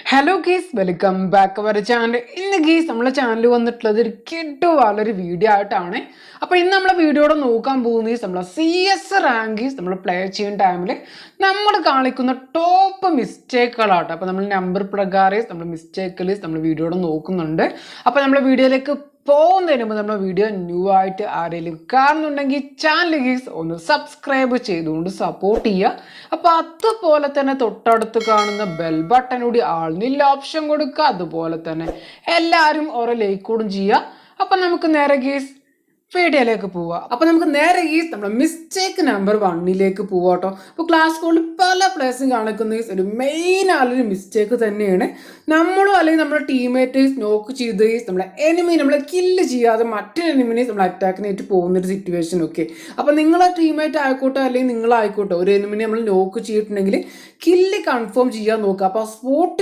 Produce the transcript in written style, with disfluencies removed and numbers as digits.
Hello guys, welcome back our channel. ഇന്ന് guys നമ്മളെ channel വന്നിട്ടുള്ളത് ഒരു കിട്ടുവാളൊരു വീഡിയോ ആയിട്ടാണ്. അപ്പോൾ ഇന്ന് നമ്മളെ വീഡിയോയുടെ നോക്കാൻ പോകുന്നത് നമ്മളെ CS റാങ്കീസ് നമ്മൾ പ്ലേ ചെയ്യുന്ന ടൈമിൽ നമ്മൾ കാണിക്കുന്ന ടോപ്പ് മിസ്റ്റേക്കുകളാട്ടോ. അപ്പോൾ നമ്മൾ നമ്പർ പ്രകാരം നമ്മൾ മിസ്റ്റേക്കിൽ നമ്മൾ വീഡിയോയുടെ നോക്കുന്നുണ്ട്. അപ്പോൾ നമ്മളെ വീഡിയോയിലേക്ക് പോകുന്നതിന് മുമ്പ് നമ്മുടെ വീഡിയോ ന്യൂ ആയിട്ട് ആരെങ്കിലും കാണുന്നുണ്ടെങ്കിൽ ചാനൽ ഗീസ് ഒന്ന് സബ്സ്ക്രൈബ് ചെയ്തുകൊണ്ട് സപ്പോർട്ട് ചെയ്യുക. അപ്പോൾ അതുപോലെ തന്നെ തൊട്ടടുത്ത് കാണുന്ന ബെൽ ബട്ടൺ കൂടി ആളിനില്ല ഓപ്ഷൻ കൊടുക്കുക. അതുപോലെ തന്നെ എല്ലാവരും ഓരോ ലൈക്ക് കൂടും ചെയ്യുക. അപ്പം നമുക്ക് നേരെ ഗീസ് വീഡിയോയിലേക്ക് പോവാം. അപ്പോൾ നമുക്ക് നേരെ ഈ നമ്മുടെ മിസ്റ്റേക്ക് നമ്പർ 1 പോവാട്ടോ. അപ്പോൾ ക്ലാസ് സ്കൂളിൽ പല പ്ലേസും കാണിക്കുന്ന ഒരു മെയിൻ ആളൊരു മിസ്റ്റേക്ക് തന്നെയാണ്. നമ്മളും അല്ലെങ്കിൽ നമ്മുടെ ടീമേറ്റ് നോക്ക് ചെയ്ത് നമ്മളെ എനിമി നമ്മളെ കില്ല് ചെയ്യാതെ മറ്റൊരു എനിമിനെ നമ്മൾ അറ്റാക്കിനായിട്ട് പോകുന്നൊരു സിറ്റുവേഷൻ ഒക്കെ. അപ്പോൾ നിങ്ങളെ ടീമേറ്റ് ആയിക്കോട്ടെ അല്ലെങ്കിൽ നിങ്ങളായിക്കോട്ടെ ഒരു എനിമിനെ നമ്മൾ നോക്ക് ചെയ്തിട്ടുണ്ടെങ്കിൽ കില്ല് കൺഫേം ചെയ്യാൻ നോക്കുക. അപ്പോൾ സ്പോട്ട്